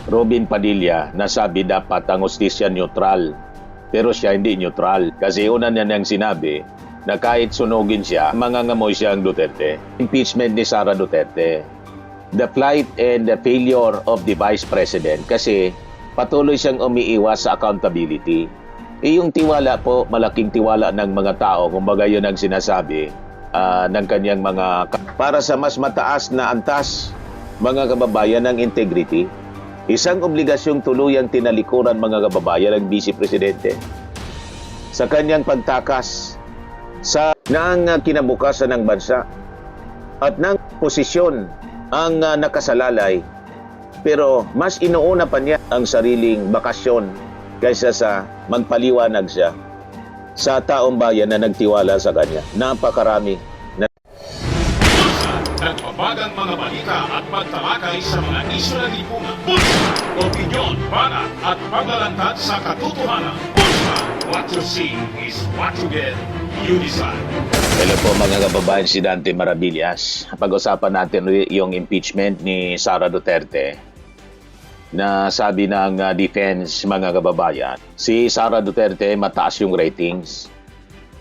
Robin Padilla na sabi dapat ang hustisya neutral. Pero siya hindi neutral. Kasi una niya niyang sinabi na kahit sunugin siya, mangangamoy siya ang Duterte. Impeachment ni Sara Duterte. The plight and the failure of the Vice President kasi patuloy siyang umiiwas sa accountability. Yung tiwala po, malaking tiwala ng mga tao, kumbaga yun ang sinasabi ng kanyang mga... Para sa mas mataas na antas, mga kababayan, ng integrity, isang obligasyong tuluyang tinalikuran, mga kababayan, ng Vice Presidente sa kanyang pagtakas sa ng kinabukasan ng bansa at ng posisyon ang nakasalalay, pero mas inuuna pa niya ang sariling bakasyon kaysa sa magpaliwanag siya sa taong bayan na nagtiwala sa kanya. Napakarami. Nagbabagang mga balita at pagtalakay sa mga isyu ng lipunan. Bulsa, opinyon, banat at paglalantad sa katotohanan. Bulsa, what you see is what you get. You decide. Hello po mga kababayan, si Dante Maravillas. Pag-usapan natin yung impeachment ni Sara Duterte na sabi ng defense, mga kababayan. Si Sara Duterte mataas yung ratings.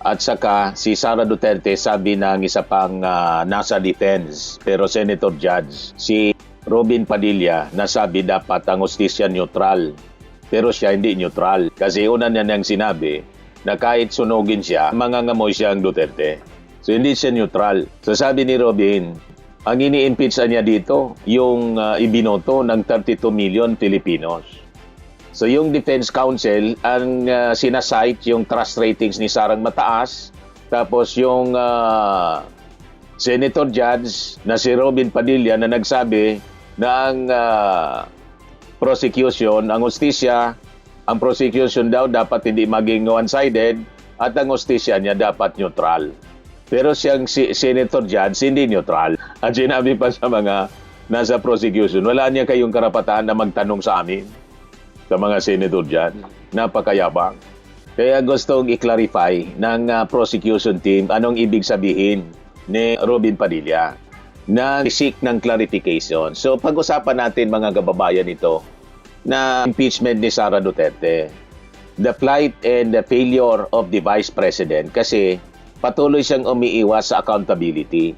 At saka si Sara Duterte sabi ng isa pang nasa defense pero Senator Judge, si Robin Padilla na sabi dapat ang hustisya neutral. Pero siya hindi neutral kasi una niya niyang sinabi na kahit sunugin siya, mangangamoy siya ang Duterte. So hindi siya neutral. So sabi ni Robin, ang ini-impeach niya dito yung ibinoto ng 32 million Filipinos. So yung Defense Council, ang sinasite yung trust ratings ni Sarang mataas. Tapos yung Senator Judge na si Robin Padilla na nagsabi na ang prosecution, ang hustisya, ang prosecution daw dapat hindi maging one-sided at ang hustisya niya dapat neutral. Pero siyang Senator Judge hindi neutral. At sinabi pa sa mga nasa prosecution, wala niya kayong karapatan na magtanong sa amin. Sa mga senator dyan, napakayabang. Kaya gustong i-clarify ng prosecution team anong ibig sabihin ni Robin Padilla na seek ng clarification. So pag-usapan natin mga kababayan ito na impeachment ni Sara Duterte. The plight and the failure of the Vice President kasi patuloy siyang umiiwas sa accountability.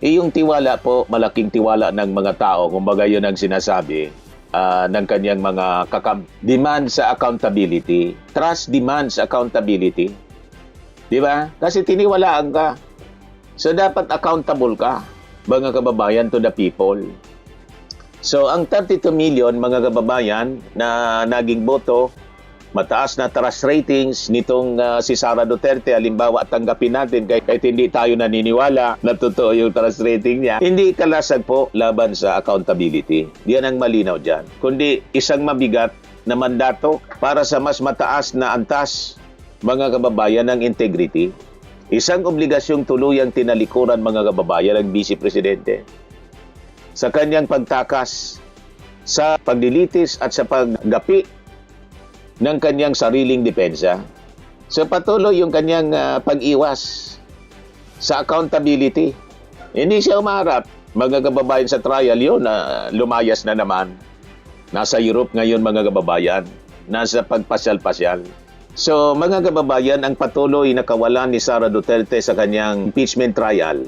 Yung tiwala po, malaking tiwala ng mga tao, kumbaga yun ang sinasabi ng kanyang mga demand sa accountability. Trust demands accountability. Di ba? Kasi tiniwalaan ka. So, dapat accountable ka, mga kababayan, to the people. So, ang 32 million, mga kababayan, na naging boto, mataas na trust ratings nitong si Sara Duterte, halimbawa tanggapin natin kahit hindi tayo naniniwala na totoo yung trust rating niya, hindi kalasag po laban sa accountability. Yan ang malinaw dyan. Kundi isang mabigat na mandato para sa mas mataas na antas, mga kababayan, ng integrity. Isang obligasyong tuluyang tinalikuran, mga kababayan, ng Vice Presidente sa kanyang pagtakas sa paglilitis at sa paggapi ng kanyang sariling depensa. So patuloy yung kanyang pag-iwas sa accountability. Hindi siya umarap, mga kababayan, sa trial yun na lumayas na naman. Nasa Europe ngayon, mga kababayan, nasa pagpasyal-pasyal. So mga kababayan, ang patuloy na kawalan ni Sara Duterte sa kanyang impeachment trial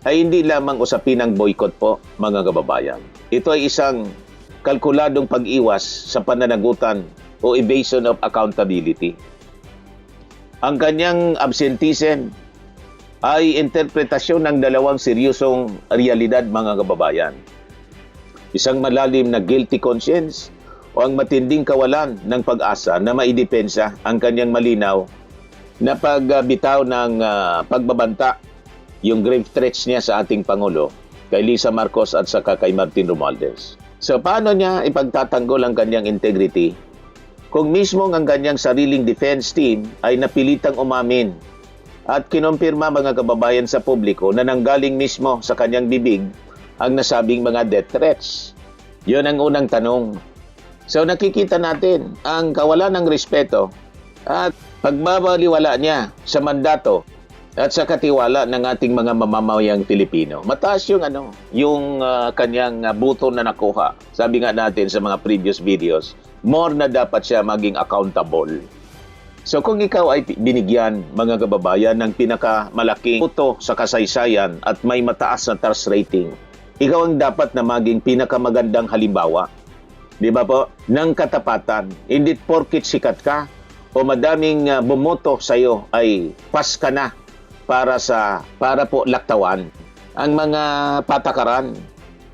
ay hindi lamang usapin ng boycott po, mga kababayan. Ito ay isang kalkuladong pag-iwas sa pananagutan o evasion of accountability. Ang kanyang absenteeism ay interpretasyon ng dalawang seryosong realidad, mga kababayan. Isang malalim na guilty conscience o ang matinding kawalan ng pag-asa na maidepensa ang kanyang malinaw na pagbitaw ng pagbabanta, yung grave threats niya sa ating Pangulo, kay Lisa Marcos at saka kay Martin Romualdez. So paano niya ipagtatanggol ang kanyang integrity kung mismo ang kanyang sariling defense team ay napilitang umamin at kinumpirma, mga kababayan, sa publiko na nanggaling mismo sa kanyang bibig ang nasabing mga death threats? Yun ang unang tanong. So nakikita natin ang kawalan ng respeto at pagbabaliwala niya sa mandato at sa katiwala ng ating mga mamamayang Pilipino. Mataas yung kanyang buto na nakuha. Sabi nga natin sa mga previous videos, more na dapat siya maging accountable. So kung ikaw ay binigyan, mga kababayan, ng pinakamalaking buto sa kasaysayan at may mataas na trust rating, ikaw ang dapat na maging pinakamagandang halimbawa, di ba po, ng katapatan. Hindi porkit sikat ka o madaming bumoto sa iyo ay pas ka na para po laktawan ang mga patakaran.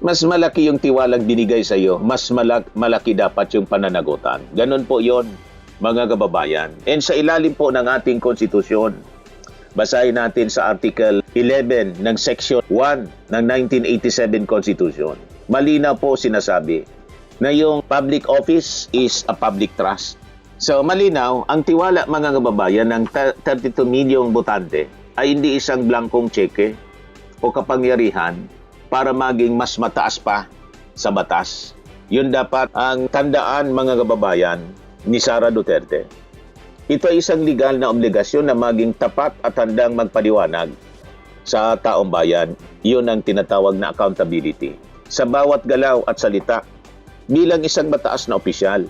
Mas malaki yung tiwalang binigay sa iyo, mas malaki dapat yung pananagutan. Ganon po yon, mga kababayan. And sa ilalim po ng ating konstitusyon, basahin natin sa Article 11 ng Section 1 ng 1987 Constitution. Malinaw po sinasabi na yung public office is a public trust. So malinaw, ang tiwala, mga kababayan, ng 32 milyong botante ay hindi isang blankong tseke o kapangyarihan para maging mas mataas pa sa batas. Yun dapat ang tandaan, mga kababayan, ni Sara Duterte. Ito ay isang legal na obligasyon na maging tapat at handang magpaliwanag sa taong bayan. Yun ang tinatawag na accountability sa bawat galaw at salita bilang isang mataas na opisyal.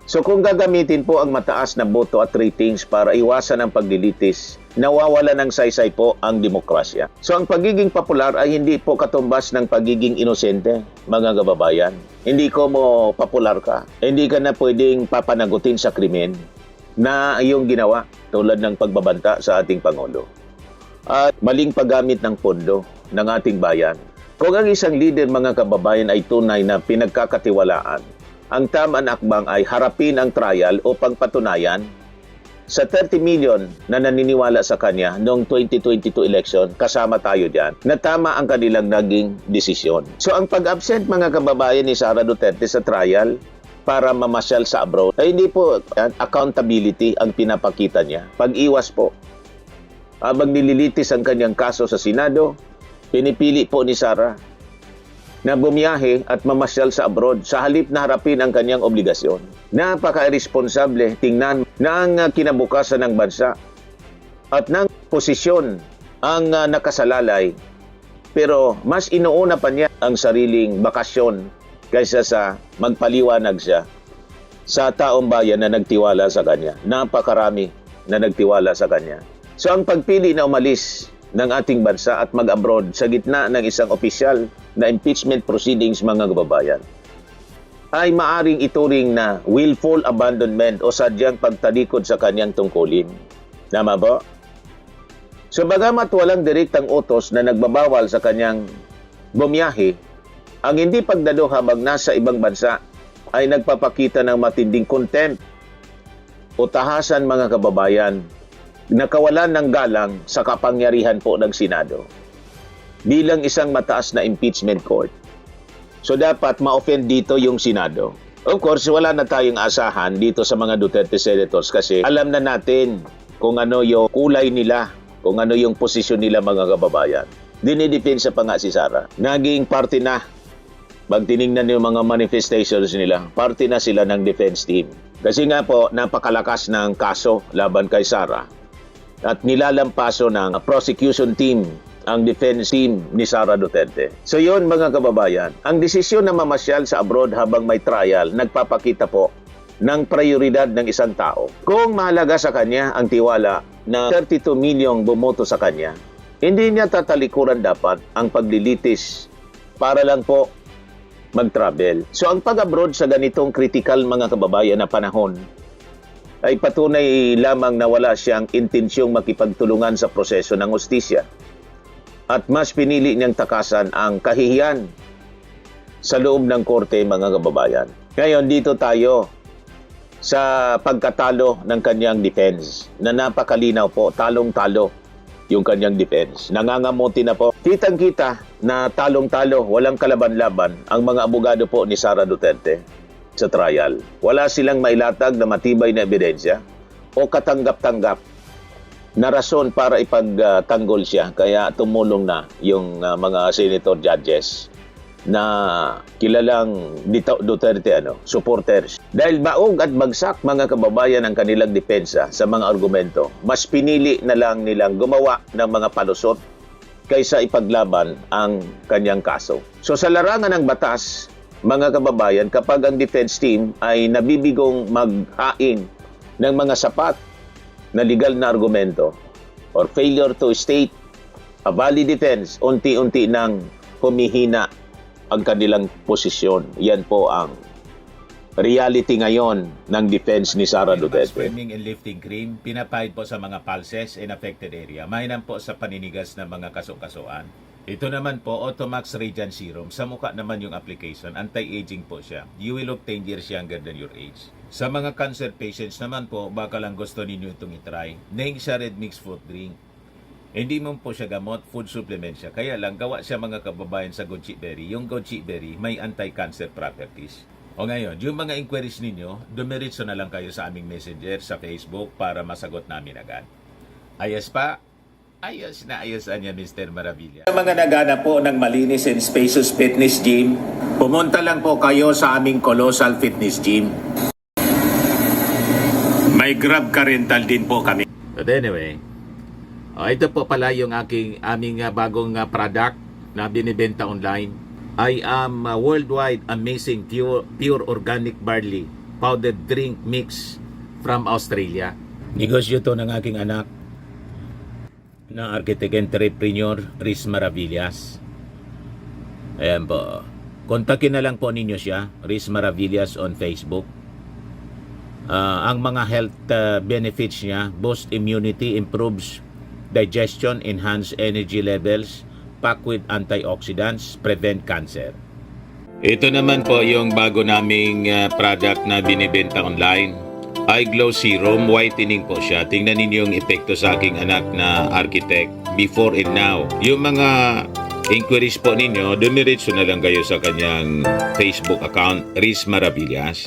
So kung gagamitin po ang mataas na boto at ratings para iwasan ang paglilitis, nawawala ng saysay po ang demokrasya. So ang pagiging popular ay hindi po katumbas ng pagiging inosente, mga kababayan. Hindi ko mo popular ka, hindi ka na pwedeng papanagutin sa krimen na iyong ginawa tulad ng pagbabanta sa ating Pangulo. At maling paggamit ng pondo ng ating bayan. Kung ang isang leader, mga kababayan, ay tunay na pinagkakatiwalaan, ang tama na akbang ay harapin ang trial upang patunayan sa 30 million na naniniwala sa kanya noong 2022 election, kasama tayo dyan, na tama ang kanilang naging desisyon. So ang pag-absent, mga kababayan, ni Sara Duterte sa trial para mamasyal sa abroad, ay hindi po accountability ang pinapakita niya. Pag-iwas po. Habang nililitis ang kanyang kaso sa Senado, pinipili po ni Sara na bumiyahe at mamasyal sa abroad sa halip na harapin ang kanyang obligasyon. Napaka-irresponsable tingnan na ang kinabukasan ng bansa at ng posisyon ang nakasalalay, pero mas inuuna pa niya ang sariling bakasyon kaysa sa magpaliwanag siya sa taong bayan na nagtiwala sa kanya. Napakarami na nagtiwala sa kanya. So ang pagpili na umalis ng ating bansa at mag-abroad sa gitna ng isang opisyal na impeachment proceedings, mga kababayan, ay maaring ituring na willful abandonment o sadyang pagtalikod sa kanyang tungkulin. Tama ba? So bagamat walang direktang utos na nagbabawal sa kanyang bumiyahe, ang hindi pagdalo habang nasa ibang bansa ay nagpapakita ng matinding contempt o tahasan, mga kababayan, nakawalan ng galang sa kapangyarihan po ng Senado bilang isang mataas na impeachment court. So dapat ma-offend dito yung Senado. Of course, wala na tayong asahan dito sa mga Duterte senators kasi alam na natin kung ano yung kulay nila, kung ano yung posisyon nila, mga kababayan. Dinidepensa pa nga si Sara. Naging party na. Pag tinignan yung mga manifestations nila, party na sila ng defense team. Kasi nga po, napakalakas ng kaso laban kay Sara. At nilalampaso ng prosecution team ang defense team ni Sara Duterte. So yun, mga kababayan, ang desisyon na mamasyal sa abroad habang may trial, nagpapakita po ng prioridad ng isang tao. Kung mahalaga sa kanya ang tiwala na 32 milyong bumoto sa kanya, hindi niya tatalikuran dapat ang paglilitis para lang po mag-travel. So ang pag-abroad sa ganitong critical, mga kababayan, na panahon, ay patunay lamang na wala siyang intensyong makipagtulungan sa proseso ng hustisya. At mas pinili niyang takasan ang kahihiyan sa loob ng korte, mga kababayan. Ngayon, dito tayo sa pagkatalo ng kanyang defense, na napakalinaw po, talong-talo yung kanyang defense. Nangangamuti na po. Kitang-kita na talong-talo, walang kalaban-laban ang mga abogado po ni Sara Duterte sa trial. Wala silang mailatag na matibay na ebidensya o katanggap-tanggap na rason para ipagtanggol siya. Kaya tumulong na yung mga senator judges na kilalang Duterte supporters. Dahil baog at bagsak mga kababayan ang kanilang depensa sa mga argumento, mas pinili na lang nilang gumawa ng mga palusot kaysa ipaglaban ang kanyang kaso. So sa larangan ng batas, mga kababayan, kapag ang defense team ay nabibigong maghain ng mga sapat na legal na argumento or failure to state a valid defense, unti-unti nang humihina ang kanilang posisyon. Yan po ang reality ngayon ng defense ni Sara Duterte. Swimming and lifting cream, pinapahid po sa mga pulses in affected area. Mainam po sa paninigas ng mga kaso-kasuan. Ito naman po, Automax Radiant Serum. Sa mukha naman yung application, anti-aging po siya. You will look 10 years younger than your age. Sa mga cancer patients naman po, baka lang gusto ninyo itong itry. Neng siya red mixed fruit drink. Hindi mo po siya gamot, food supplement siya. Kaya lang, gawa siya mga kababayan sa goji berry. Yung goji berry may anti-cancer properties. O ngayon, yung mga inquiries ninyo, dumiritso na lang kayo sa aming messenger sa Facebook para masagot namin agad. Ayos pa? Ayos na ayos niya, Mr. Maravilla. Sa mga nagana po ng malinis and spacious fitness gym, pumunta lang po kayo sa aming Colossal Fitness Gym. May Grab car rental din po kami. But anyway, ito po pala yung aming bagong product na binibenta online. I am worldwide amazing pure organic barley powdered drink mix from Australia. Negosyo to ng aking anak na architect entrepreneur Riz Maravillas. Ayan po. Kontakin na lang po ninyo siya, Riz Maravillas on Facebook. Ang mga health benefits niya, boost immunity, improves digestion, enhance energy levels, packed with antioxidants, prevent cancer. Ito naman po yung bago naming product na binibenta online. Eye Glow Serum, whitening po siya. Tingnan ninyo yung epekto sa aking anak na architect before and now. Yung mga inquiries po ninyo, dumiretso na lang kayo sa kanyang Facebook account, Riz Maravillas.